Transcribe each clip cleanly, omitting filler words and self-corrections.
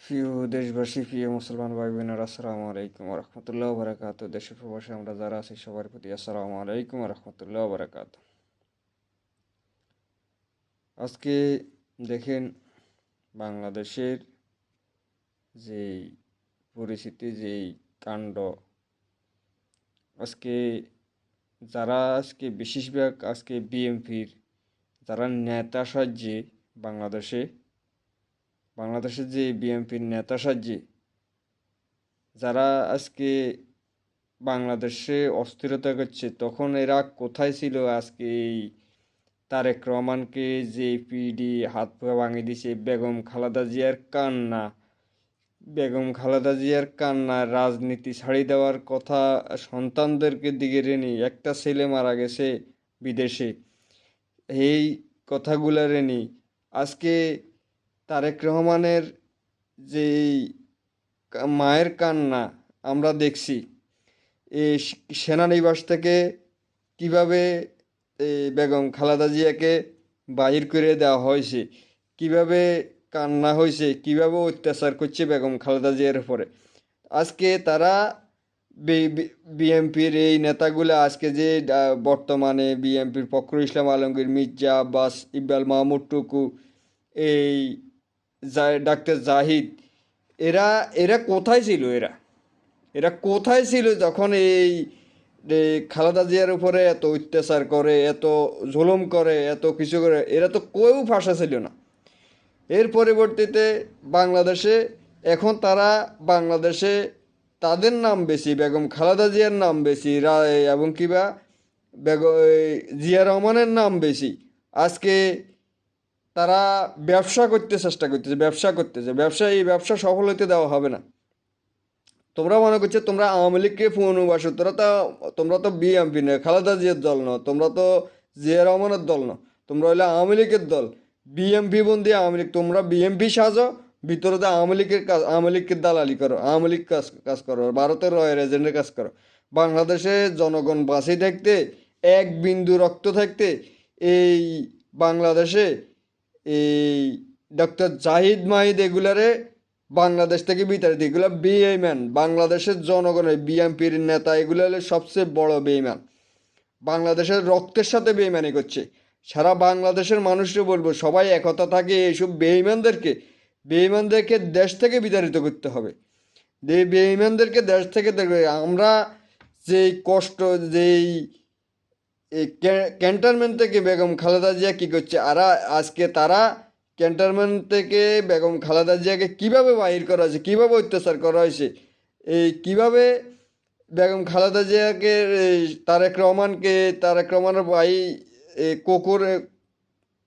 প্রিয় দেশবাসী, প্রিয় মুসলমান ভাই বোনেরা, আসসালামু আলাইকুম রহমতুল্লাহ বারাকাত। দেশের প্রবাসে আমরা যারা আছি সবার প্রতি আসসালামু আলাইকুম রহমতুল্লাহ বারাকাত। আজকে দেখেন বাংলাদেশের যেই পরিস্থিতি, যেই কাণ্ড, আজকে আজকে বেশিরভাগ বিএনপির যারা নেতা সাজ্যে বাংলাদেশের যে বিএনপির নেতা সাজ্যে যারা আজকে বাংলাদেশে অস্থিরতা করছে, তখন এরা কোথায় ছিল? আজকে এই তারেক রহমানকে যে পিডি হাত পা ভাঙিয়ে দিছে, বেগম খালেদা জিয়ার কান্না, রাজনীতি ছাড়ি দেওয়ার কথা সন্তানদেরকে দিকে রেনি, একটা ছেলে মারা গেছে বিদেশে, এই কথাগুলো রেনি আজকে তারেক রহমানের যে মায়ের কান্না আমরা দেখছি। এই সেনানিবাস থেকে কিভাবে বেগম খালেদা জিয়াকে বাহির করে দেওয়া হয়েছে, কিভাবে কান্না হয়েছে, কিভাবে অত্যাচার করছে বেগম খালেদা জিয়ার উপরে। আজকে তারা বিএনপির এই নেতাগুলো আজকে যে বর্তমানে বিএনপির ফখরুল ইসলাম আলমগীর, মির্জা আব্বাস, ইকবাল মাহমুদ টুকু, এই ডাক্তার জাহিদ, এরা এরা কোথায় ছিল? এরা এরা কোথায় ছিল যখন এই খালেদা জিয়ার উপরে এত অত্যাচার করে, এত জুলুম করে, এত কিছু করে? এরা তো কেউ ফাঁসা ছিল না। এর পরিবর্তিতে বাংলাদেশে এখন তারা বাংলাদেশে তাদের নাম বেশি, বেগম খালেদা জিয়ার নাম বেশি, এবং কিবা জিয়া রহমানের নাম বেশি। আজকে তারা ব্যবসা করতেছে। এই ব্যবসা সফল হতে দেওয়া হবে না। তোমরা মনে করছো তোমরা আওয়ামী লীগকে পুনর্বাসো, তোমরা তো বিএনপি নয়, খালেদা জিয়ার দল নয়, তোমরা তো জিয়া রহমানের দল নয়, তোমরা হইলে আওয়ামী লীগের দল। বিএমপি বন্দি আওয়ামী লীগ, তোমরা বিএমপি সাজো, ভিতরে আওয়ামী লীগের দালালি করো, আওয়ামী লীগ কাজ করো, ভারতের রয়ের এজেন্টের কাজ করো। বাংলাদেশে জনগণ বাঁচি থাকতে, এক বিন্দু রক্ত থাকতে, এই বাংলাদেশে এই ডক্টর জাহিদ মাহিদ এগুলারে বাংলাদেশ থেকে বিতাড়িত, এগুলো বেঈমান। বাংলাদেশের জনগণের বিএনপির নেতা এগুলো হলো সবচেয়ে বড় বেঈমান। বাংলাদেশের রক্তের সাথে বেঈমানি করছে। সারা বাংলাদেশের মানুষকে বলবো, সবাই একতা থাকে, এইসব বেঈমানদেরকে দেশ থেকে বিতাড়িত করতে হবে। বেঈমানদেরকে দেশ থেকে দেখবে। আমরা যেই কষ্ট, যেই ক্যান্টনমেন্ট থেকে বেগম খালেদা জিয়া কী করছে, আজকে তারা ক্যান্টনমেন্ট থেকে বেগম খালেদা জিয়াকে কীভাবে বাহির করা হয়েছে, কীভাবে অত্যাচার করা হয়েছে, কীভাবে বেগম খালেদা জিয়াকে, তারেক রহমানের ভাই কোকরে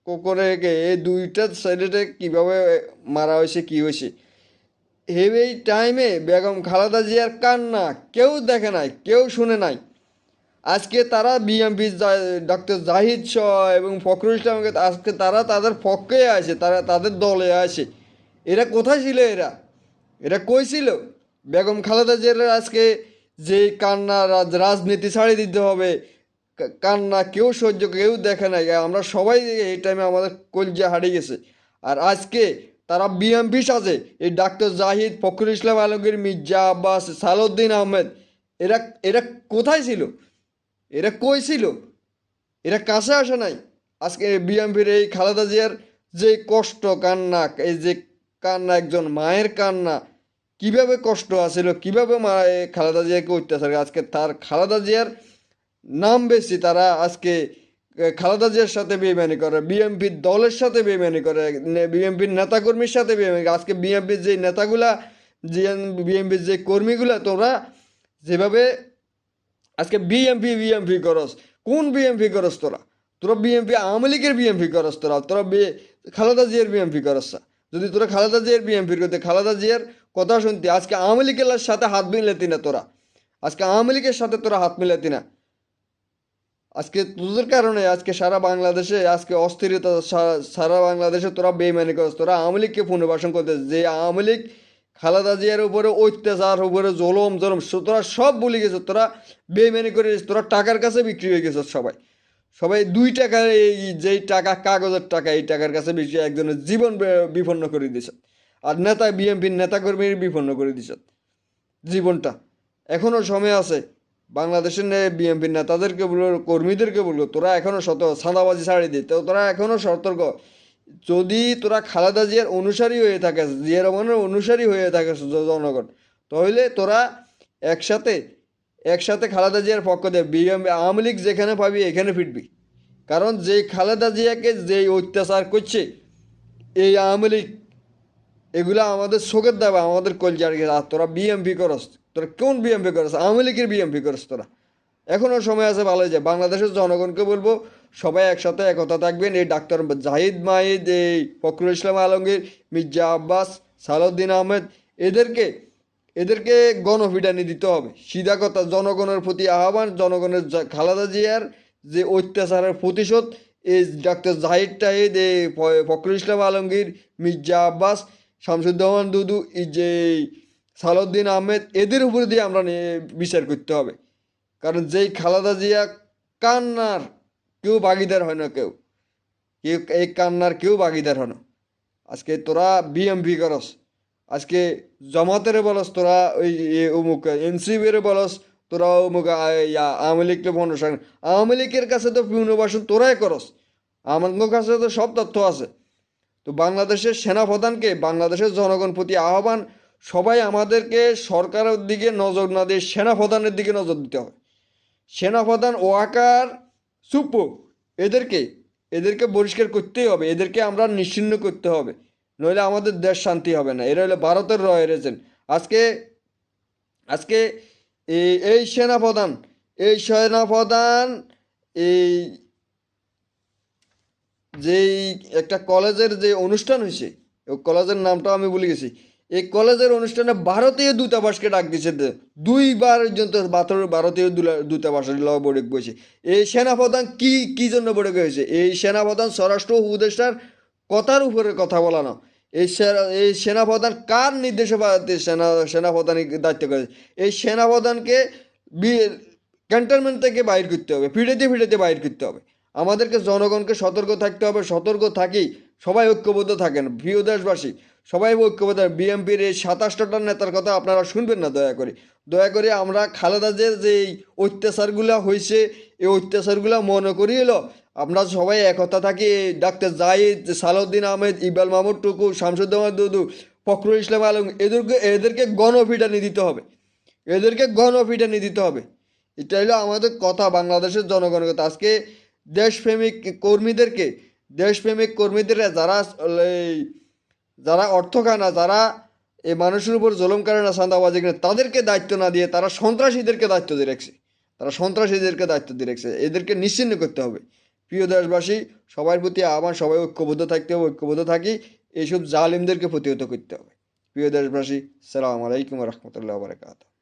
কোকরেকে, এই দুইটা ছেলেটে কীভাবে মারা হয়েছে, কী হয়েছে। এই টাইমে বেগম খালেদা জিয়ার কান্না কেউ দেখে নাই, কেউ শুনে নাই। আজকে তারা বিএনপি ডক্টর জাহিদ শাহ এবং ফখরুল ইসলামকে আজকে তারা তাদের পক্ষে আছে, তারা তাদের দলে আছে। এরা কোথায় ছিল? এরা কই ছিল? বেগম খালেদা জিয়ার আজকে যে কান্না, রাজনীতি ছাড়িয়ে দিতে হবে, কান্না কেউ দেখে নাই। আমরা সবাই এই টাইমে আমাদের কলজা হারিয়ে গেছে। আর আজকে তারা বিএনপি সাজে, এই ডাক্তার জাহিদ, ফখরুল ইসলাম আলমগীর, মির্জা আব্বাস, সালাউদ্দিন আহমেদ, এরা এরা কোথায় ছিল? এরা কই ছিল? এরা কাছে আসে নাই। আজকে বিএনপির এই খালেদা জিয়ার যে কষ্ট, কান্না, এই যে কান্না, একজন মায়ের কান্না, কিভাবে কষ্ট আছিল, কিভাবে খালেদা জিয়াকে অত্যাচার, আজকে তার খালেদা জিয়ার নাম বেশি। তারা আজকে খালেদা জিয়ার সাথে বেইমানি করে, বিএনপির দলের সাথে বেইমানি করে, বিএনপির নেতাকর্মীর সাথে বেইমানি। আজকে বিএনপির যে নেতাগুলা, বিএনপির যে কর্মীগুলা, তোরা যেভাবে আজকে বিএমপি করস, কোন বিএমপি করস? তোরা বিএমপি আওয়ামী লীগের বিএমপি করস, তোরা খালেদা জিয়ার বিএমপি করস। যদি তোরা খালেদা জিয়ার বিএমপি করতে, খালেদা জিয়ার কথা শুনতে, আজকে আওয়ামী লীগের সাথে হাত মিলাতি না তোরা। আজকে আওয়ামী লীগের সাথে তোরা হাত মিলাতি না। আজকে তোদের কারণে আজকে সারা বাংলাদেশে আজকে অস্থিরতা, সারা বাংলাদেশে তোরা বেইমানি করস। তোরা আওয়ামী লীগকে পুনর্বাসন করতে, যে আওয়ামী লীগ খালেদা জিয়ার উপরে অত্যাচার, উপরে জলম, তোরা সব ভুলে গেছো। তোরা বেইমানি করে, তোরা টাকার কাছে বিক্রি হয়ে গেছো। সবাই 2 টাকার, যেই টাকা, কাগজের টাকা, এই টাকার কাছে বিক্রি, একজনের জীবন বিপন্ন করে দিয়েছে। আর নেতা বিএনপির নেতাকর্মীর বিপন্ন করে দিছত জীবনটা। এখনও সময় আছে, বাংলাদেশের বিএনপির নেতাদেরকে বললো, কর্মীদেরকে বললো, তোরা এখনও সাদাবাজি ছাড়ি দে, তো তোরা এখনও সতর্ক। যদি তোরা খালেদা জিয়ার অনুসারী হয়ে থাকিস, জিয়া রহমানের অনুসারী হয়ে থাকিস জনগণ, তাহলে তোরা একসাথে একসাথে খালেদা জিয়ার পক্ষ দিয়ে বিএনপি আওয়ামী লীগ যেখানে পাবি এখানে ফিরবি। কারণ যে খালেদা জিয়াকে যেই অত্যাচার করছে এই আওয়ামী লীগ, এগুলা আমাদের চোখের দাবা, আমাদের কলজার। আর তোরা বিএমপি করস, তোরা কোন বিএমপি করস? আওয়ামী লীগের বিএমপি করস তোরা। এখনও সময় আছে, ভালো যায়। বাংলাদেশের জনগণকে বলবো সবাই একসাথে একতা থাকবেন। এই ডাক্তার জাহিদ মাহিদ, এই ফখরুল ইসলাম আলমগীর, মির্জা আব্বাস, সালাউদ্দিন আহমেদ, এদেরকে এদেরকে গণপিটানি দিতে হবে। সিধা কথা, জনগণের প্রতি আহ্বান, জনগণের খালেদা জিয়ার যে অত্যাচারের প্রতিশোধ এই ডাক্তার জাহিদ টাহিদ, এই ফখরুল ইসলাম আলমগীর, মির্জা আব্বাস, শামসুজ্জামান দুদু, এই যে সালাউদ্দিন আহমেদ, এদের উপর দিয়ে আমরা বিচার করতে হবে। কারণ যেই খালেদা জিয়া কান্নার কেউ ভাগিদার হয় না, কেউ কেউ এই কান্নার কেউ ভাগিদার হয় না। আজকে তোরা বিএমপি করস, আজকে জামাতের বলস তোরা ওই অমুক, এনসিবির বলস তোরা অমুক, আওয়ামী লীগকে ভণ্ডসান। আওয়ামী লীগের কাছে তো পুনর্বাসন তোরাই করস, আমার কাছে তো সব তথ্য আছে। তো বাংলাদেশের সেনাপ্রধানকে, বাংলাদেশের জনগণ প্রতি আহ্বান, সবাই আমাদেরকে সরকারের দিকে নজর না দিয়ে সেনাপ্রধানের দিকে নজর দিতে হবে। সেনাপ্রধান ওয়াকার, সুপ্পু, এদেরকে এদেরকে বহিষ্কার করতেই হবে, এদেরকে আমরা নিশ্চিহ্ন করতে হবে, নইলে আমাদের দেশ শান্তি হবে না। এরা হলো ভারতের রয়ের এজেন্ট। আজকে আজকে এই সেনাপ্রধান এই যেই একটা কলেজের যে অনুষ্ঠান হয়েছে, ওই কলেজের নামটা আমি ভুলে গেছি, এই কলেজের অনুষ্ঠানে ভারতীয় দূতাবাসকে ডাক দিয়েছে, দুইবার পর্যন্ত ভারতীয় দূতাবাসের বৈঠক বসে। এই সেনাপ্রধান কি জন্য বৈঠক হয়েছে? এই সেনাপ্রধান স্বরাষ্ট্র উপদেষ্টার কথার উপরে কথা বলানো। এই সেনাপ্রধান কার নির্দেশে সেনাপ্রধানের দায়িত্ব করেছে? এই সেনাপ্রধানকে ক্যান্টনমেন্ট থেকে বাইর করতে হবে, ফিরেতে বাইর করতে হবে। আমাদেরকে জনগণকে সতর্ক থাকতে হবে। সতর্ক থাকি, সবাই ঐক্যবদ্ধ থাকেন। প্রিয় দেশবাসী, সবাই ঐক্যবদ্ধ। বিএনপির এই 27টা নেতার কথা আপনারা শুনবেন না, দয়া করে আমরা খালেদা জিয়ার যে অত্যাচারগুলো হয়েছে, এই অত্যাচারগুলো মনে করি এলো, আমরা সবাই একতা থাকি। ডাক্তার জাহিদ, সালাউদ্দিন আহমেদ, ইকবাল মাহমুদ টুকু, শামসুজ্জামান দুদু, ফখরুল ইসলাম আলম, এদেরকে গণপিটানি দিতে হবে, এটা হলো আমাদের কথা, বাংলাদেশের জনগণের কথা। আজকে দেশপ্রেমিক কর্মীদের যারা অর্থ খায় না, যারা এই মানুষের উপর জুলুম করে না, চাঁদাবাজি করে, তাদেরকে দায়িত্ব না দিয়ে তারা সন্ত্রাসীদেরকে দায়িত্ব দিয়ে রাখছে। এদেরকে নিশ্চিহ্ন করতে হবে। প্রিয় দেশবাসী, সবার প্রতি আহ্বান, সবাই ঐক্যবদ্ধ থাকতে হবে, ঐক্যবদ্ধ থাকি, এইসব জালিমদেরকে প্রতিহত করতে হবে। প্রিয় দেশবাসী, সালাম আলাইকুম রহমতুল্লাহ বারাকাতুহু।